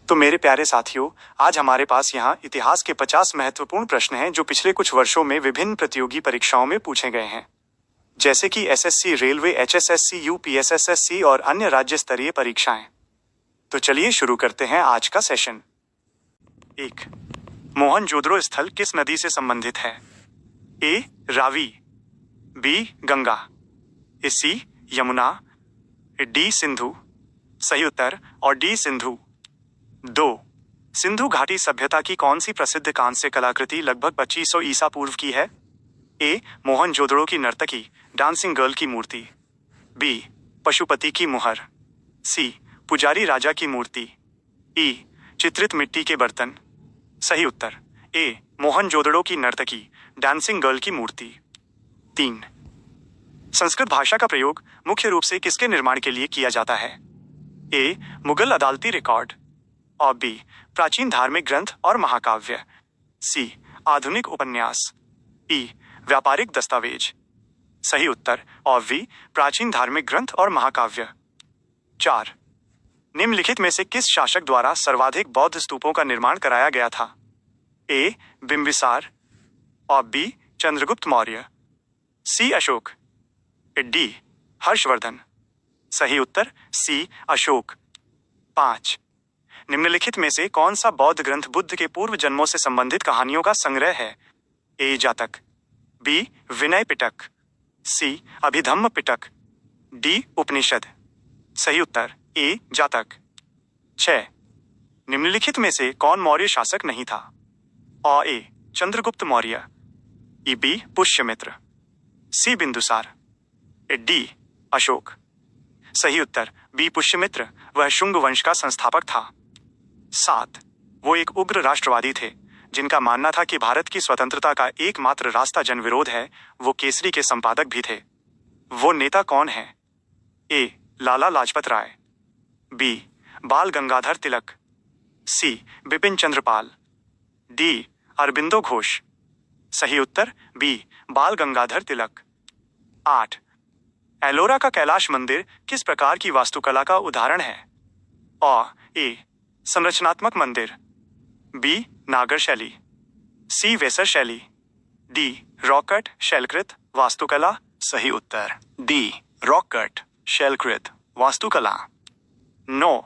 तो मेरे प्यारे साथियों, आज हमारे पास यहाँ इतिहास के 50 महत्वपूर्ण प्रश्न हैं जो पिछले कुछ वर्षों में विभिन्न प्रतियोगी परीक्षाओं में पूछे गए हैं, जैसे कि एसएससी, रेलवे, एचएसएससी, यूपीएसएसएससी और अन्य राज्य स्तरीय परीक्षाएं। तो चलिए शुरू करते हैं आज का सेशन। 1. मोहनजोदड़ो स्थल किस नदी से संबंधित है? ए. रावी, बी. गंगा, सी. यमुना, डी. सिंधु। सही उत्तर और डी. सिंधु। 2. सिंधु घाटी सभ्यता की कौन सी प्रसिद्ध कांस्य कलाकृति लगभग 2500 ईसा पूर्व की है? ए. मोहनजोदड़ो की नर्तकी, डांसिंग गर्ल की मूर्ति, बी. पशुपति की मुहर, सी. पुजारी राजा की मूर्ति, ई. चित्रित मिट्टी के बर्तन। सही उत्तर ए. मोहनजोदड़ो की नर्तकी, डांसिंग गर्ल की मूर्ति। 3. संस्कृत भाषा का प्रयोग मुख्य रूप से किसके निर्माण के लिए किया जाता है? ए. मुगल अदालती रिकॉर्ड, और बी. प्राचीन धार्मिक ग्रंथ और महाकाव्य, सी. आधुनिक उपन्यास, ई. व्यापारिक दस्तावेज। सही उत्तर और वी. प्राचीन धार्मिक ग्रंथ और महाकाव्य। 4. निम्नलिखित में से किस शासक द्वारा सर्वाधिक बौद्ध स्तूपों का निर्माण कराया गया था? ए. बिंबिसार, और बी. चंद्रगुप्त मौर्य, सी. अशोक, डी. हर्षवर्धन। सही उत्तर सी. अशोक। 5. निम्नलिखित में से कौन सा बौद्ध ग्रंथ बुद्ध के पूर्व जन्मों से संबंधित कहानियों का संग्रह है? ए. जातक, बी. विनय पिटक, सी. अभिधम्म पिटक, डी. उपनिषद। सही उत्तर ए. जातक। 6. निम्नलिखित में से कौन मौर्य शासक नहीं था? अ. ए. चंद्रगुप्त मौर्य, ई. बी. पुष्यमित्र, सी. बिंदुसार, डी. अशोक। सही उत्तर बी. पुष्यमित्र, वह शुंग वंश का संस्थापक था। 7. वो एक उग्र राष्ट्रवादी थे जिनका मानना था कि भारत की स्वतंत्रता का एकमात्र रास्ता जनविरोध है। वो केसरी के संपादक भी थे। वो नेता कौन है? ए. लाला लाजपत राय, बी. बाल गंगाधर तिलक, सी. बिपिन चंद्र पाल, डी. अरबिंदो घोष। सही उत्तर बी. बाल गंगाधर तिलक। 8. एलोरा का कैलाश मंदिर किस प्रकार की वास्तुकला का उदाहरण है? अ. ए. संरचनात्मक मंदिर, बी. नागर शैली, सी. वेसर शैली, डी. रॉक कट शैलकृत वास्तुकला। सही उत्तर डी. रॉक कट शैलकृत वास्तुकला। 9.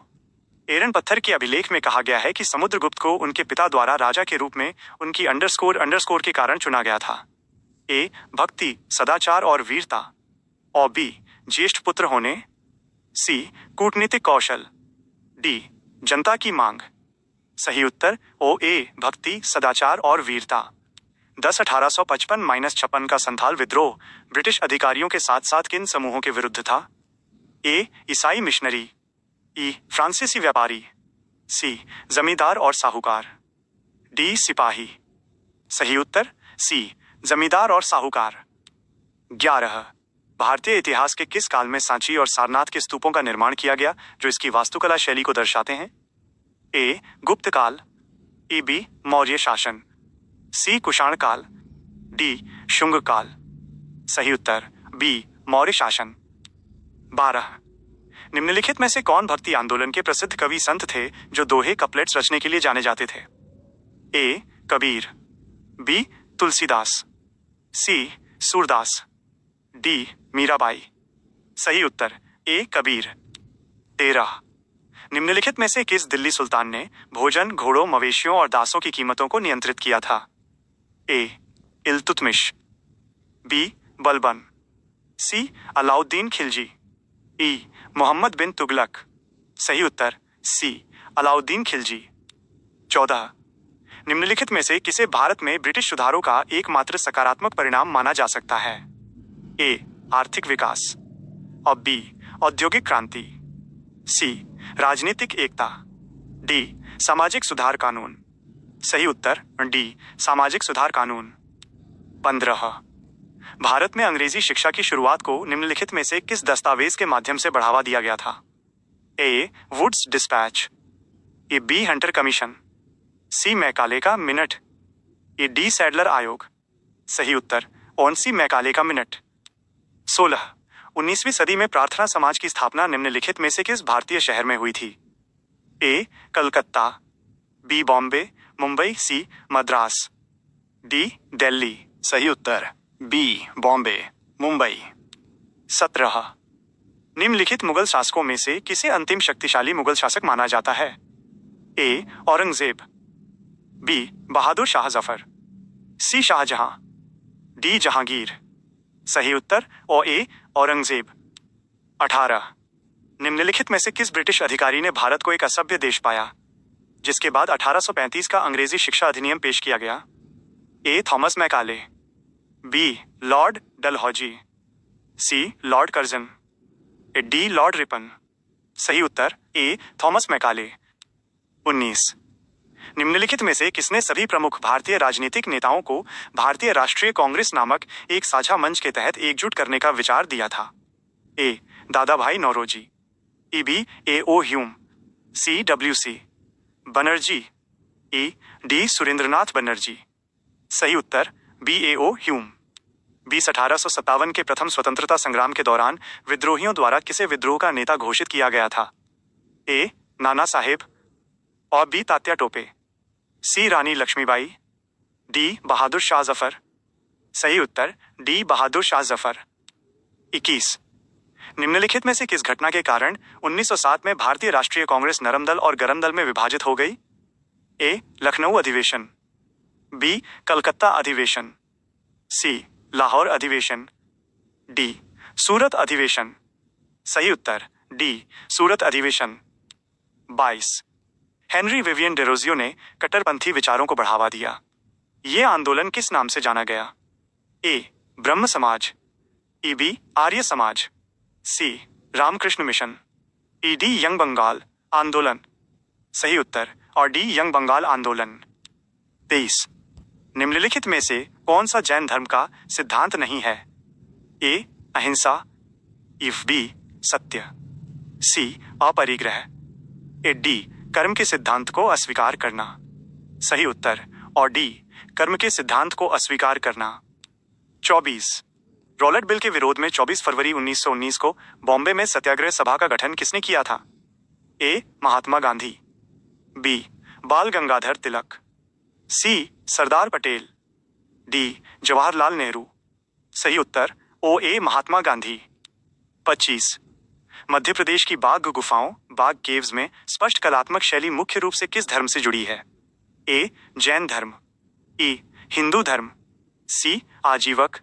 एरन पत्थर के अभिलेख में कहा गया है कि समुद्रगुप्त को उनके पिता द्वारा राजा के रूप में उनकी अंडरस्कोर के कारण चुना गया था। ए. भक्ति, सदाचार और वीरता, और बी. ज्येष्ठ पुत्र होने, सी. कूटनीतिक कौशल, डी. जनता की मांग। सही उत्तर ओ. ए. भक्ति, सदाचार और वीरता। 10. 1855-56 का संथाल विद्रोह ब्रिटिश अधिकारियों के साथ साथ किन समूहों के विरुद्ध था? ए. ईसाई मिशनरी, ई. फ्रांसीसी व्यापारी, सी. जमींदार और साहूकार, डी. सिपाही। सही उत्तर सी. जमींदार और साहूकार। 11. भारतीय इतिहास के किस काल में सांची और सारनाथ के स्तूपों का निर्माण किया गया जो इसकी वास्तुकला शैली को दर्शाते हैं? ए. गुप्त काल, ई. बी. मौर्य शासन, सी. कुषाण काल, डी. शुंग काल। सही उत्तर बी. मौर्य शासन। 12. निम्नलिखित में से कौन भक्ति आंदोलन के प्रसिद्ध कवि संत थे जो दोहे कपलेट्स रचने के लिए जाने जाते थे? ए. कबीर, बी. तुलसीदास, सी. सूरदास, डी. मीराबाई। सही उत्तर ए. कबीर। 13. निम्नलिखित में से किस दिल्ली सुल्तान ने भोजन, घोड़ों, मवेशियों और दासों की कीमतों को नियंत्रित किया था? ए. इल्तुतमिश, बी. बलबन, सी. अलाउद्दीन खिलजी, ई. मोहम्मद बिन तुगलक। सही उत्तर सी. अलाउद्दीन खिलजी। 14. निम्नलिखित में से किसे भारत में ब्रिटिश सुधारों का एकमात्र सकारात्मक परिणाम माना जा सकता है? ए. आर्थिक विकास, और बी. औद्योगिक क्रांति, सी. राजनीतिक एकता, डी. सामाजिक सुधार कानून। सही उत्तर डी. सामाजिक सुधार कानून। 15. भारत में अंग्रेजी शिक्षा की शुरुआत को निम्नलिखित में से किस दस्तावेज के माध्यम से बढ़ावा दिया गया था? ए. वुड्स डिस्पैच, ए. बी. हंटर कमीशन, सी. मैकाले का मिनट, ए. डी. सैडलर आयोग। सही उत्तर ओनसी मैकाले का मिनट। 16. 19वीं सदी में प्रार्थना समाज की स्थापना निम्नलिखित में से किस भारतीय शहर में हुई थी? ए कलकत्ता, बी बॉम्बे, मुंबई, सी मद्रास, डी दिल्ली। सही उत्तर बी बॉम्बे, मुंबई। 17 निम्नलिखित मुगल शासकों में से किसे अंतिम शक्तिशाली मुगल शासक माना जाता है? ए औरंगजेब, बी बहादुर शाह जफर, सी शाहजहां, डी जहांगीर। सही उत्तर ओ ए औरंगजेब। 18 निम्नलिखित में से किस ब्रिटिश अधिकारी ने भारत को एक असभ्य देश पाया, जिसके बाद 1835 का अंग्रेजी शिक्षा अधिनियम पेश किया गया? A Thomas Macaulay, B Lord Dalhousie, C Lord Curzon, D Lord Ripon. सही उत्तर ए थॉमस मैकाले। 19 निम्नलिखित में से किसने सभी प्रमुख भारतीय राजनीतिक नेताओं को भारतीय राष्ट्रीय कांग्रेस नामक एक साझा मंच के तहत एकजुट करने का विचार दिया था? ए दादा भाई नौरोजी, ई B A O Hume, C W C Banerjee, ई डी सुरेंद्रनाथ बनर्जी। सही उत्तर बी ए ओ ह्यूम। 1857 के प्रथम स्वतंत्रता संग्राम के दौरान विद्रोहियों द्वारा किसे विद्रोह का नेता घोषित किया गया था? ए नाना साहेब और बी तात्या टोपे, सी रानी लक्ष्मीबाई, डी बहादुर शाह जफर। सही उत्तर डी बहादुर शाह जफर। 21 निम्नलिखित में से किस घटना के कारण 1907 में भारतीय राष्ट्रीय कांग्रेस नरम दल और गरम दल में विभाजित हो गई? ए लखनऊ अधिवेशन, बी कलकत्ता अधिवेशन, सी लाहौर अधिवेशन, डी सूरत अधिवेशन। सही उत्तर डी सूरत अधिवेशन। 22 हेनरी विवियन डेरोजियो ने कट्टरपंथी विचारों को बढ़ावा दिया। ये आंदोलन किस नाम से जाना गया? ए ब्रह्म समाज, ई B Arya Samaj, C Ramakrishna mission, ई डी यंग बंगाल आंदोलन। सही उत्तर और डी यंग बंगाल आंदोलन। 23 निम्नलिखित में से कौन सा जैन धर्म का सिद्धांत नहीं है? ए अहिंसा, इफ बी सत्य, सी अपरिग्रह, ए डी कर्म के सिद्धांत को अस्वीकार करना। सही उत्तर और डी कर्म के सिद्धांत को अस्वीकार करना। 24 रॉलेट बिल के विरोध में 24 फरवरी 1919 को बॉम्बे में सत्याग्रह सभा का गठन किसने किया था? ए महात्मा गांधी, बी बाल गंगाधर तिलक, सी सरदार पटेल, डी जवाहरलाल नेहरू। सही उत्तर ओ ए महात्मा गांधी। 25 मध्य प्रदेश की बाघ गुफाओं बाघ केव्स में स्पष्ट कलात्मक शैली मुख्य रूप से किस धर्म से जुड़ी है? ए जैन धर्म, ई हिंदू धर्म, सी आजीवक,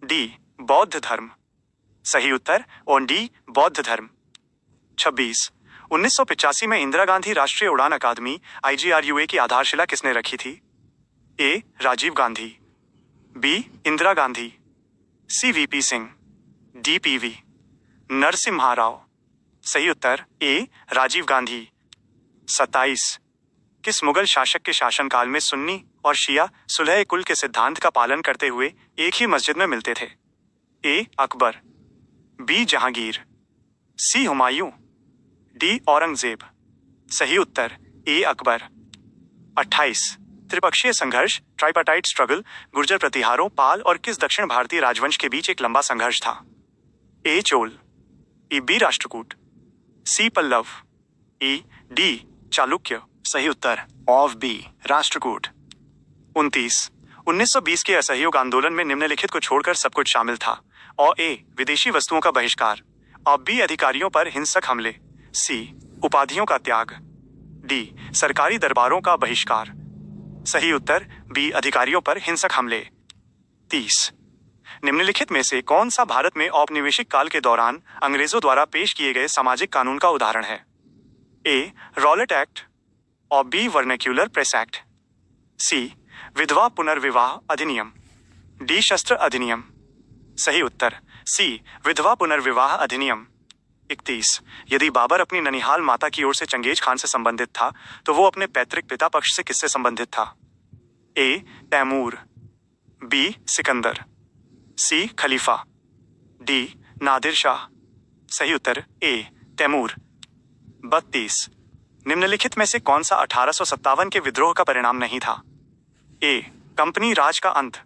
डी बौद्ध धर्म। सही उत्तर और डी बौद्ध धर्म। 26 1985 में इंदिरा गांधी राष्ट्रीय उड़ान अकादमी IGRUA की आधारशिला किसने रखी थी? ए राजीव गांधी, बी इंदिरा गांधी, सी VP Singh, D PV Narasimha Rao. सही उत्तर ए राजीव गांधी। 27 किस मुगल शासक के शासनकाल में सुन्नी और शिया सुलह कुल के सिद्धांत का पालन करते हुए एक ही मस्जिद में मिलते थे? ए अकबर, बी जहांगीर, सी हुमायूं, डी औरंगजेब। सही उत्तर ए अकबर। 28 त्रिपक्षीय संघर्ष ट्राइपार्टाइट स्ट्रगल गुर्जर प्रतिहारों पाल और किस दक्षिण भारतीय राजवंश के बीच एक लंबा संघर्ष था? ए चोल, ई बी राष्ट्रकूट, सी पल्लव, ई डी चालुक्य। सही उत्तर ऑफ बी राष्ट्रकूट। 29 1920 के असहयोग आंदोलन में निम्नलिखित को छोड़कर सब कुछ शामिल था? और ए विदेशी वस्तुओं का बहिष्कार, और बी अधिकारियों पर हिंसक हमले, सी उपाधियों का त्याग, डी सरकारी दरबारों का बहिष्कार। सही उत्तर बी अधिकारियों पर हिंसक हमले। 30 निम्नलिखित में से कौन सा भारत में औपनिवेशिक काल के दौरान अंग्रेजों द्वारा पेश किए गए सामाजिक कानून का उदाहरण है? ए रॉलेट एक्ट, और बी वर्नैक्यूलर प्रेस एक्ट, सी विधवा पुनर्विवाह अधिनियम, डी शस्त्र अधिनियम। सही उत्तर सी विधवा पुनर्विवाह अधिनियम। 31 यदि बाबर अपनी ननिहाल माता की ओर से चंगेज खान से संबंधित था तो वो अपने पैतृक पिता पक्ष से किससे संबंधित था? ए तैमूर, बी सिकंदर, सी खलीफा, डी नादिर शाह। सही उत्तर ए तैमूर। 32 निम्नलिखित में से कौन सा 1857 के विद्रोह का परिणाम नहीं था? ए कंपनी राज का अंत,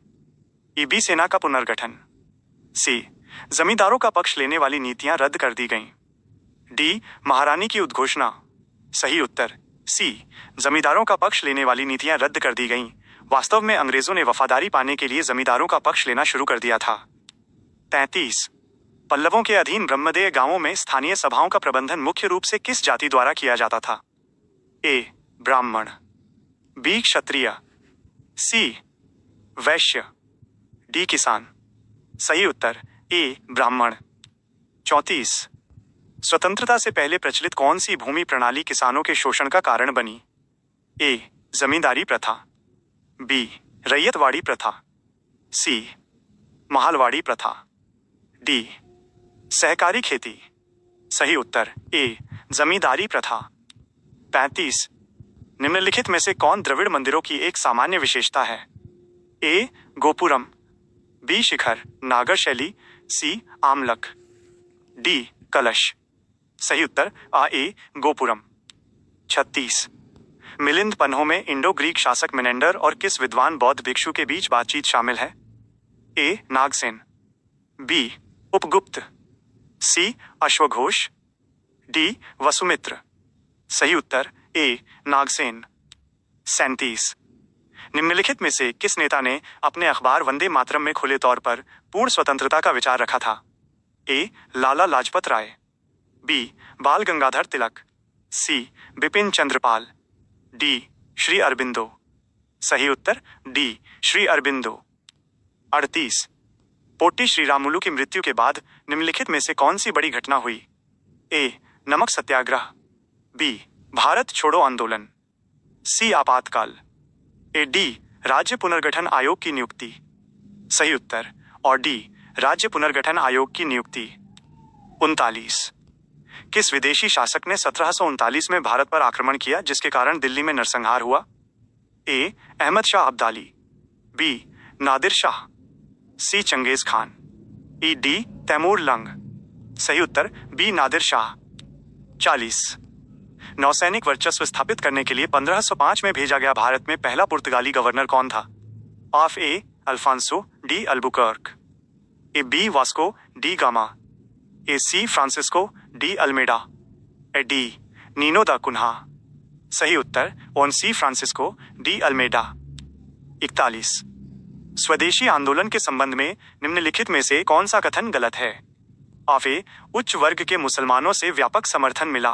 ई बी सेना का पुनर्गठन, सी जमींदारों का पक्ष लेने वाली नीतियां रद्द कर दी गईं, डी महारानी की उद्घोषणा, सही उत्तर सी, जमींदारों का पक्ष लेने वाली नीतियां रद्द कर दी गईं। वास्तव में अंग्रेजों ने वफादारी पाने के लिए जमींदारों का पक्ष लेना शुरू कर दिया था। 33, पल्लवों के अधीन ब्रह्मदेय गांवों में स्थानीय सभाओं का प्रबंधन मुख्य रूप से किस जाति द्वारा किया जाता था? ए, ब्राह्मण, बी, क्षत्रिय, सी, वैश्य, डी, किसान। सही उत्तर ए, ब्राह्मण। 34, स्वतंत्रता से पहले प्रचलित कौन सी भूमि प्रणाली किसानों के शोषण का कारण बनी? ए, जमींदारी प्रथा, बी, रैयतवाड़ी प्रथा, सी, महालवाड़ी प्रथा, डी, सहकारी खेती। सही उत्तर ए, जमींदारी प्रथा। 35, निम्नलिखित में से कौन द्रविड़ मंदिरों की एक सामान्य विशेषता है? ए, गोपुरम, बी, शिखर, नागर शैली, सी, आमलक, डी, कलश। सही उत्तर आ, ए, गोपुरम। 36, मिलिंद पन्हों में इंडो ग्रीक शासक मेनेंडर और किस विद्वान बौद्ध भिक्षु के बीच बातचीत शामिल है? ए, नागसेन, बी, उपगुप्त, सी, अश्वघोष, डी, वसुमित्र। सही उत्तर ए, नागसेन। 37, निम्नलिखित में से किस नेता ने अपने अखबार वंदे मातरम में खुले तौर पर पूर्ण स्वतंत्रता का विचार रखा था? ए, लाला लाजपत राय, बी, बाल गंगाधर तिलक, सी, बिपिन चंद्रपाल, डी, श्री अरबिंदो। सही उत्तर डी, श्री अरबिंदो। 38, पोट्टी श्रीरामुलु की मृत्यु के बाद निम्नलिखित में से कौन सी बड़ी घटना हुई? ए, नमक सत्याग्रह, बी, भारत छोड़ो आंदोलन, सी, आपातकाल, ए, डी, राज्य पुनर्गठन आयोग की नियुक्ति। सही उत्तर और डी, राज्य पुनर्गठन आयोग की नियुक्ति। 39, किस विदेशी शासक ने 1739 में भारत पर आक्रमण किया जिसके कारण दिल्ली में नरसंहार हुआ? ए, अहमद शाह अब्दाली, बी, नादिर शाह, सी, चंगेज खान, ई, डी, तैमूर लंग। सही उत्तर बी, नादिर शाह। 40, नौसैनिक वर्चस्व स्थापित करने के लिए 1505 में भेजा गया भारत में पहला पुर्तगाली गवर्नर कौन था? ऑफ A, Alfonso, de, Albuquerque, a, B, Vasco, da, Gama, a, C, Francisco, de, Almeida, a, D, Nino da Cunha. सही उत्तर ऑन सी, फ्रांसिस्को, डी, अल्मेडा। 41, स्वदेशी आंदोलन के संबंध में निम्नलिखित में से कौन सा कथन गलत है? ऑफ ए, उच्च वर्ग के मुसलमानों से व्यापक समर्थन मिला,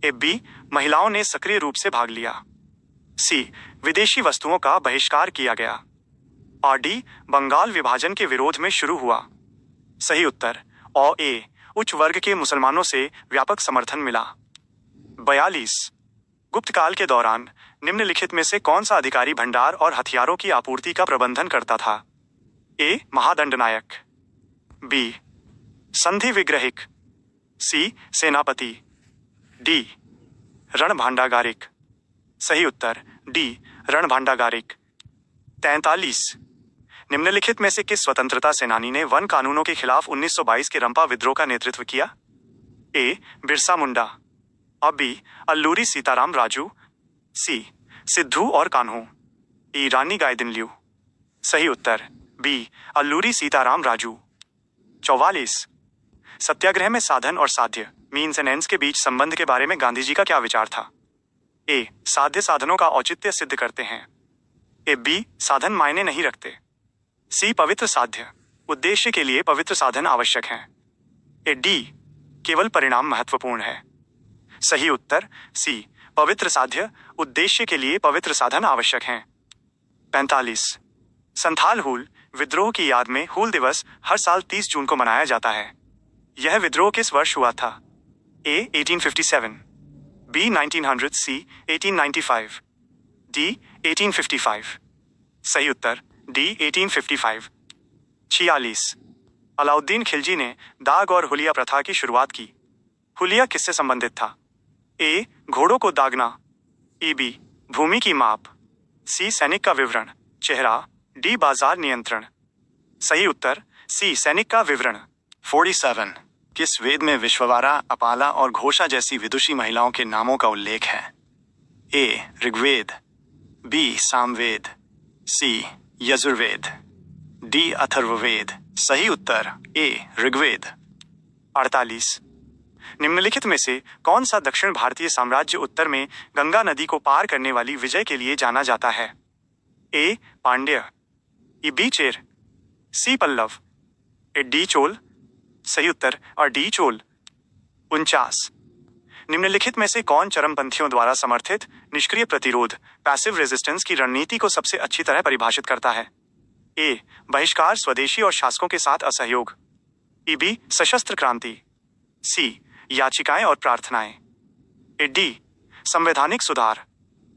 ए, बी, महिलाओं ने सक्रिय रूप से भाग लिया, सी, विदेशी वस्तुओं का बहिष्कार किया गया, और डी, बंगाल विभाजन के विरोध में शुरू हुआ। सही उत्तर और ए, उच्च वर्ग के मुसलमानों से व्यापक समर्थन मिला। 42, गुप्त काल के दौरान निम्नलिखित में से कौन सा अधिकारी भंडार और हथियारों की आपूर्ति का प्रबंधन करता था? ए, महादंडनायक, बी, संधि विग्रहिक, सी, सेनापति, डी, रणभांडागारिक। सही उत्तर डी, रणभांडागारिक। 43, निम्नलिखित में से किस स्वतंत्रता सेनानी ने वन कानूनों के खिलाफ 1922 के रंपा विद्रोह का नेतृत्व किया? ए, बिरसा मुंडा, और बी, अल्लूरी सीताराम राजू, सी, सिद्धू और कान्हू, ई, रानी गायदिनल्यू। सही उत्तर बी, अल्लूरी सीताराम राजू। 44, सत्याग्रह में साधन और साध्य मीन्स एंड एंड्स के बीच संबंध के बारे में गांधी जी का क्या विचार था? ए, साध्य साधनों का औचित्य सिद्ध करते हैं, ए, बी, साधन मायने नहीं रखते, सी, पवित्र साध्य उद्देश्य के लिए पवित्र साधन आवश्यक हैं, ए, डी, केवल परिणाम महत्वपूर्ण है। सही उत्तर सी, पवित्र साध्य उद्देश्य के लिए पवित्र साधन आवश्यक हैं। 45, संथाल हूल विद्रोह की याद में हूल दिवस हर साल 30 जून को मनाया जाता है। यह विद्रोह किस वर्ष हुआ था? ए, 1857, बी, 1900, सी, 1895, डी, 1855। सही उत्तर डी, 1855। 46, अलाउद्दीन खिलजी ने दाग और हुलिया प्रथा की शुरुआत की। हुलिया किससे संबंधित था? ए, घोड़ों को दागना, ई, बी, भूमि की माप, सी, सैनिक का विवरण चेहरा, डी, बाजार नियंत्रण। सही उत्तर सी, सैनिक का विवरण। 47, किस वेद में विश्ववारा, अपाला और घोषा जैसी विदुषी महिलाओं के नामों का उल्लेख है? ए, ऋग्वेद, बी, सामवेद, सी, यजुर्वेद, डी, अथर्ववेद। सही उत्तर ए, ऋग्वेद। 48, निम्नलिखित में से कौन सा दक्षिण भारतीय साम्राज्य उत्तर में गंगा नदी को पार करने वाली विजय के लिए जाना जाता है? ए. पांड्य, बी. चेर, सी. पल्लव, डी. चोल। सही उत्तर और डी. चोल। 49. निम्नलिखित में से कौन चरमपंथियों द्वारा समर्थित निष्क्रिय प्रतिरोध पैसिव रेजिस्टेंस की रणनीति को सबसे अच्छी तरह परिभाषित करता है? ए. बहिष्कार, स्वदेशी और शासकों के साथ असहयोग, बी. सशस्त्र क्रांति, सी. याचिकाएं और प्रार्थनाएं, डी. संवैधानिक सुधार।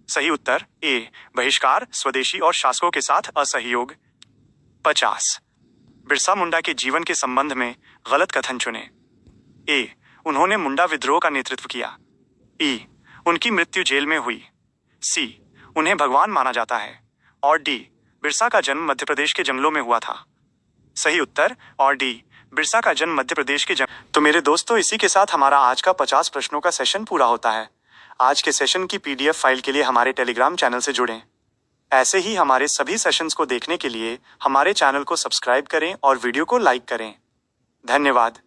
सही उत्तर ए. बहिष्कार, स्वदेशी और शासकों के साथ असहयोग। 50. बिरसा मुंडा के जीवन के संबंध में गलत कथन चुने। ए. उन्होंने मुंडा विद्रोह का नेतृत्व किया, ई. उनकी मृत्यु जेल में हुई, सी. उन्हें भगवान माना जाता है, और डी. बिरसा का जन्म मध्य प्रदेश के जंगलों में हुआ था। सही उत्तर और डी. बिरसा का जन्म मध्य प्रदेश के तो मेरे दोस्तों, इसी के साथ हमारा आज का 50 प्रश्नों का सेशन पूरा होता है। आज के सेशन की PDF फाइल के लिए हमारे टेलीग्राम चैनल से जुड़ें। ऐसे ही हमारे सभी सेशंस को देखने के लिए हमारे चैनल को सब्सक्राइब करें और वीडियो को लाइक करें। धन्यवाद।